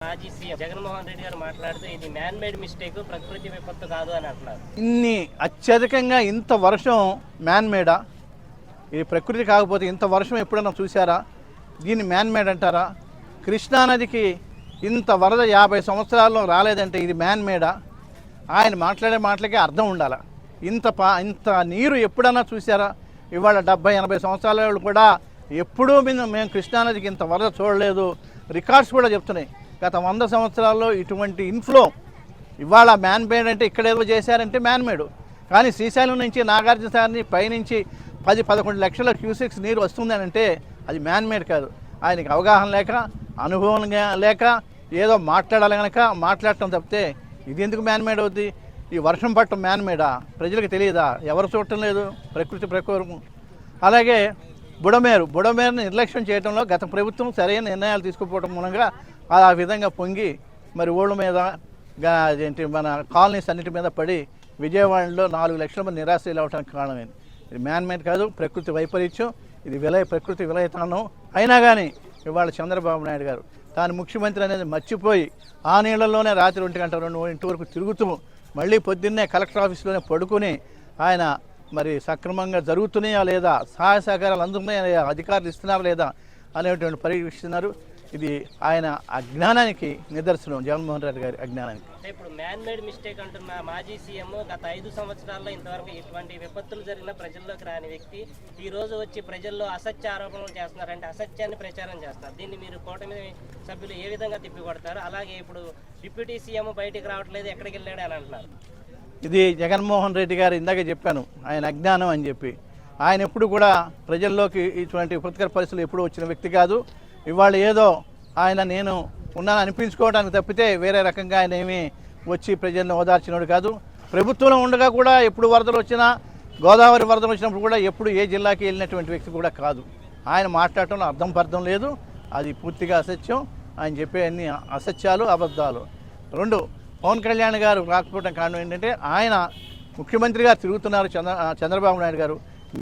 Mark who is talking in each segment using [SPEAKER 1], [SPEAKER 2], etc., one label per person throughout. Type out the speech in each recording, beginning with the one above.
[SPEAKER 1] మాజీ సీఎం జగన్మోహన్ రెడ్డి గారు మాట్లాడుతూ ఇది మ్యాన్ మేడ్ మిస్టేక్, ప్రకృతి విపత్తు కాదు అని అంటున్నారు.
[SPEAKER 2] ఇన్ని అత్యధికంగా ఇంత వర్షం మ్యాన్ మేడా? ఇది ప్రకృతి కాకపోతే ఇంత వర్షం ఎప్పుడన్నా చూసారా? దీన్ని మ్యాన్ మేడ్ అంటారా? కృష్ణానదికి ఇంత వరద 50 సంవత్సరాల్లో రాలేదంటే ఇది మ్యాన్ మేడా? ఆయన మాట్లాడే మాటలకి అర్థం ఉండాలి. ఇంత నీరు ఎప్పుడన్నా చూసారా? ఇవాళ 70-80 సంవత్సరాల కూడా ఎప్పుడూ మేము కృష్ణానదికి ఇంత వరద చూడలేదు. రికార్డ్స్ కూడా చెప్తున్నాయి. గత 100 సంవత్సరాల్లో ఇటువంటి ఇన్ఫ్లో. ఇవాళ మ్యాన్ మేడ్ అంటే ఇక్కడ ఏదో చేశారంటే మ్యాన్ మేడు. కానీ శ్రీశైలం నుంచి నాగార్జున సాగర్ని పైనుంచి 10-11 లక్షల క్యూసెక్స్ నీరు వస్తుందని అంటే అది మ్యాన్ మేడ్ కాదు. ఆయనకి అవగాహన లేక, అనుభవం లేక ఏదో మాట్లాడాలి కనుక మాట్లాడటం తప్పితే ఇది ఎందుకు మ్యాన్ మేడ్ అవుద్ది? ఈ వర్షం పట్టడం మ్యాన్ మేడా? ప్రజలకు తెలియదా? ఎవరు చూడటం లేదు ప్రకృతి. అలాగే బుడమేరుని నిర్లక్ష్యం చేయడంలో గత ప్రభుత్వం సరైన నిర్ణయాలు తీసుకుపోవడం మూలంగా ఆ విధంగా పొంగి మరి ఊళ్ళ మీద ఏంటి మన కాలనీస్ అన్నిటి మీద పడి విజయవాడలో 4 లక్షల మంది నిరాశలు అవడానికి కారణమైంది. ఇది మ్యాన్ మేడ్ కాదు, ప్రకృతి వైపరీత్యం. ఇది ప్రకృతి విలయతానం. అయినా కానీ ఇవాళ చంద్రబాబు నాయుడు గారు తాను ముఖ్యమంత్రి అనేది మర్చిపోయి ఆ నీళ్ళల్లోనే రాత్రి 1 గంట 2 గంటల వరకు తిరుగుతూ మళ్ళీ పొద్దున్నే కలెక్టర్ ఆఫీస్లోనే పడుకుని ఆయన మరి సక్రమంగా జరుగుతున్నాయా లేదా, సహాయ సహకారాలు అందుతున్నాయా లేదా, అధికారులు ఇస్తున్నారా లేదా అనేటువంటి పరీక్షిస్తున్నారు. ఇది ఆయన అజ్ఞానానికి నిదర్శనం, జగన్మోహన్ రెడ్డి గారి అజ్ఞానానికి.
[SPEAKER 1] ఇప్పుడు మ్యాన్ మేడ్ మిస్టేక్ అంటున్న మాజీ సీఎం గత 5 సంవత్సరాల్లో ఇంతవరకు ఇటువంటి విపత్తులు జరిగిన ప్రజల్లోకి రాని వ్యక్తి ఈ రోజు వచ్చి ప్రజల్లో అసత్య ఆరోపణలు చేస్తున్నారంటే అసత్యాన్ని ప్రచారం చేస్తున్నారు. దీన్ని మీరు కూటమి సభ్యులు ఏ విధంగా తిప్పికొడతారు? అలాగే ఇప్పుడు డిప్యూటీ సీఎం బయటికి రావట్లేదు, ఎక్కడికి వెళ్ళాడు అని అంటున్నారు.
[SPEAKER 2] ఇది జగన్మోహన్ రెడ్డి గారు ఇందాక చెప్పాను ఆయన అజ్ఞానం అని చెప్పి. ఆయన ఎప్పుడు కూడా ప్రజల్లోకి ఇటువంటి విపత్కర పరిస్థితులు ఎప్పుడు వచ్చిన వ్యక్తి కాదు. ఇవాళ ఏదో ఆయన నేను ఉన్నాను అనిపించుకోవడానికి తప్పితే వేరే రకంగా ఆయన ఏమీ వచ్చి ప్రజలను ఓదార్చినోడు కాదు. ప్రభుత్వంలో ఉండగా కూడా ఎప్పుడు వరదలు వచ్చినా, గోదావరి వరదలు వచ్చినప్పుడు కూడా ఎప్పుడు ఏ జిల్లాకి వెళ్ళినటువంటి వ్యక్తి కూడా కాదు. ఆయన మాట్లాడటంలో అర్థం లేదు. అది పూర్తిగా అసత్యం. ఆయన చెప్పే అన్ని అసత్యాలు, అబద్ధాలు. 2, పవన్ కళ్యాణ్ గారు రాకపోవడం కారణం ఏంటంటే ఆయన ముఖ్యమంత్రిగా తిరుగుతున్నారు చంద్రబాబు నాయుడు గారు.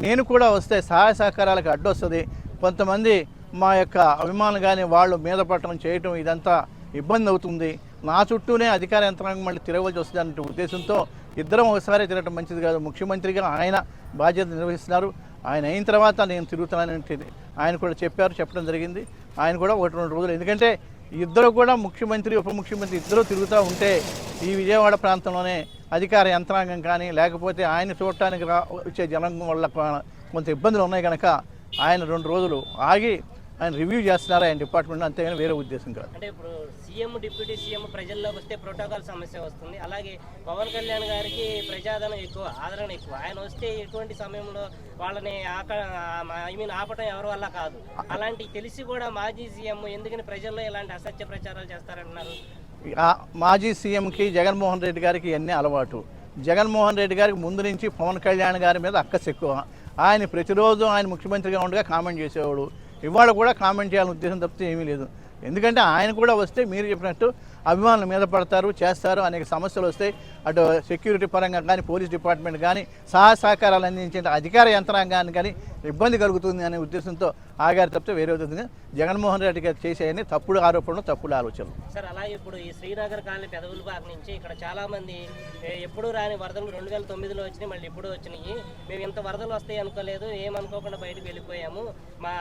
[SPEAKER 2] నేను కూడా వస్తే సహాయ సహకారాలకు అడ్డొస్తుంది, కొంతమంది మా యొక్క అభిమానులు కానీ వాళ్ళు మీద పట్టడం చేయటం ఇదంతా ఇబ్బంది అవుతుంది, నా చుట్టూనే అధికార యంత్రాంగం మళ్ళీ తిరగవలసి వస్తుంది అనే ఉద్దేశంతో ఇద్దరం ఒకసారి తిరగటం మంచిది కాదు. ముఖ్యమంత్రిగా ఆయన బాధ్యత నిర్వహిస్తున్నారు. ఆయన అయిన తర్వాత నేను తిరుగుతున్నానంటే ఆయన కూడా చెప్పడం జరిగింది. ఆయన కూడా 1-2 రోజులు, ఎందుకంటే ఇద్దరు కూడా ముఖ్యమంత్రి ఉప ముఖ్యమంత్రి ఇద్దరు తిరుగుతూ ఉంటే ఈ విజయవాడ ప్రాంతంలోనే అధికార యంత్రాంగం కానీ లేకపోతే ఆయన చూడటానికి వచ్చే జనం వల్ల కొంత ఇబ్బందులు ఉన్నాయి కనుక ఆయన 2 రోజులు ఆగి ఆయన రివ్యూ చేస్తున్నారు ఆయన డిపార్ట్మెంట్, అంతేగాని వేరే ఉద్దేశం కాదు.
[SPEAKER 1] అంటే ఇప్పుడు సీఎం డిప్యూటీ సీఎం ప్రజల్లోకి వస్తే ప్రోటోకాల్ సమస్య వస్తుంది. అలాగే పవన్ కళ్యాణ్ గారికి ప్రజాదరణ ఎక్కువ, ఆదరణ ఎక్కువ. ఆయన వస్తే ఎటువంటి సమయంలో వాళ్ళని ఆపటం ఎవరి వల్ల కాదు. అలాంటి తెలిసి కూడా మాజీ సీఎం ఎందుకని ప్రజల్లో ఇలాంటి అసత్య ప్రచారాలు చేస్తారంటున్నారు?
[SPEAKER 2] మాజీ సీఎంకి జగన్మోహన్ రెడ్డి గారికి ఇవన్నీ అలవాటు. జగన్మోహన్ రెడ్డి గారికి ముందు నుంచి పవన్ కళ్యాణ్ గారి మీద అక్కసు ఎక్కువ. ఆయన ప్రతిరోజు ఆయన ముఖ్యమంత్రిగా ఉండగా కామెంట్ చేసేవాడు. ఇవాళ కూడా కామెంట్ చేయాలని ఉద్దేశం తప్పితే ఏమీ లేదు. ఎందుకంటే ఆయన కూడా వస్తే మీరు చెప్పినట్టు అభిమానుల మీద పడతారు, చేస్తారు, అనేక సమస్యలు వస్తాయి. అటు సెక్యూరిటీ పరంగా కానీ, పోలీస్ డిపార్ట్మెంట్ కానీ, సహాయ సహకారాలు అందించే అధికార యంత్రాంగాన్ని కానీ ఇబ్బంది కలుగుతుంది అనే ఉద్దేశంతో ఆగారు తప్పితే వేరే విధంగా జగన్మోహన్ రెడ్డి గారు చేసేయని తప్పుడు ఆరోపణలు, తప్పుడు ఆలోచనలు.
[SPEAKER 1] సార్, అలాగే ఇప్పుడు ఈ శ్రీనగర్ కాలనీ పెదవులపాక నుంచి ఇక్కడ చాలామంది ఎప్పుడు రాని వరదలు 2009లో వచ్చినాయి, మళ్ళీ ఇప్పుడు వచ్చినాయి. మేము ఇంత వరదలు వస్తాయి అనుకోలేదు, ఏమనుకోకుండా బయటకు వెళ్ళిపోయాము. మా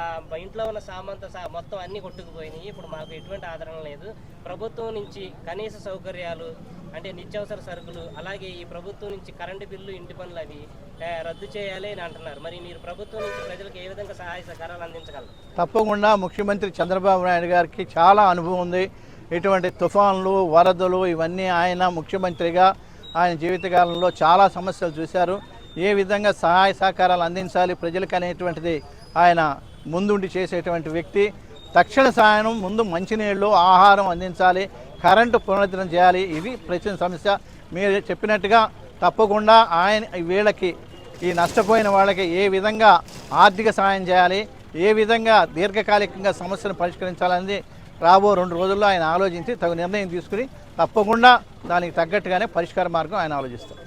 [SPEAKER 1] ఇంట్లో ఉన్న సామాన్తో మొత్తం అన్నీ కొట్టుకుపోయినాయి. ఇప్పుడు మాకు ఎటువంటి ఆదరణ లేదు. ప్రభుత్వం నుంచి కనీస సౌకర్యాలు అంటే నిత్యావసర సరుకులు, అలాగే ఈ ప్రభుత్వం నుంచి కరెంటు బిల్లు, ఇంటి పనులు అవి రద్దు చేయాలి అని అంటున్నారు. మరి మీరు ప్రభుత్వం నుంచి ప్రజలకు ఏ విధంగా సహాయ సహకారాలు అందించగలరు?
[SPEAKER 2] తప్పకుండా ముఖ్యమంత్రి చంద్రబాబు నాయుడు గారికి చాలా అనుభవం ఉంది. ఇటువంటి తుఫాన్లు, వరదలు ఇవన్నీ ఆయన ముఖ్యమంత్రిగా ఆయన జీవితకాలంలో చాలా సమస్యలు చూశారు. ఏ విధంగా సహాయ సహకారాలు అందించాలి ప్రజలకు అనేటువంటిది ఆయన ముందుండి చేసేటువంటి వ్యక్తి. తక్షణ సహాయం ముందు మంచినీళ్ళు, ఆహారం అందించాలి, కరెంటు పునరుద్ధరణ చేయాలి. ఇది ప్రతి సమస్య. మీరు చెప్పినట్టుగా తప్పకుండా ఆయన వీళ్ళకి ఈ నష్టపోయిన వాళ్ళకి ఏ విధంగా ఆర్థిక సహాయం చేయాలి, ఏ విధంగా దీర్ఘకాలికంగా సమస్యను పరిష్కరించాలనేది రాబో 2 రోజుల్లో ఆయన ఆలోచించి తగు నిర్ణయం తీసుకుని తప్పకుండా దానికి తగ్గట్టుగానే పరిష్కార మార్గం ఆయన ఆలోచిస్తారు.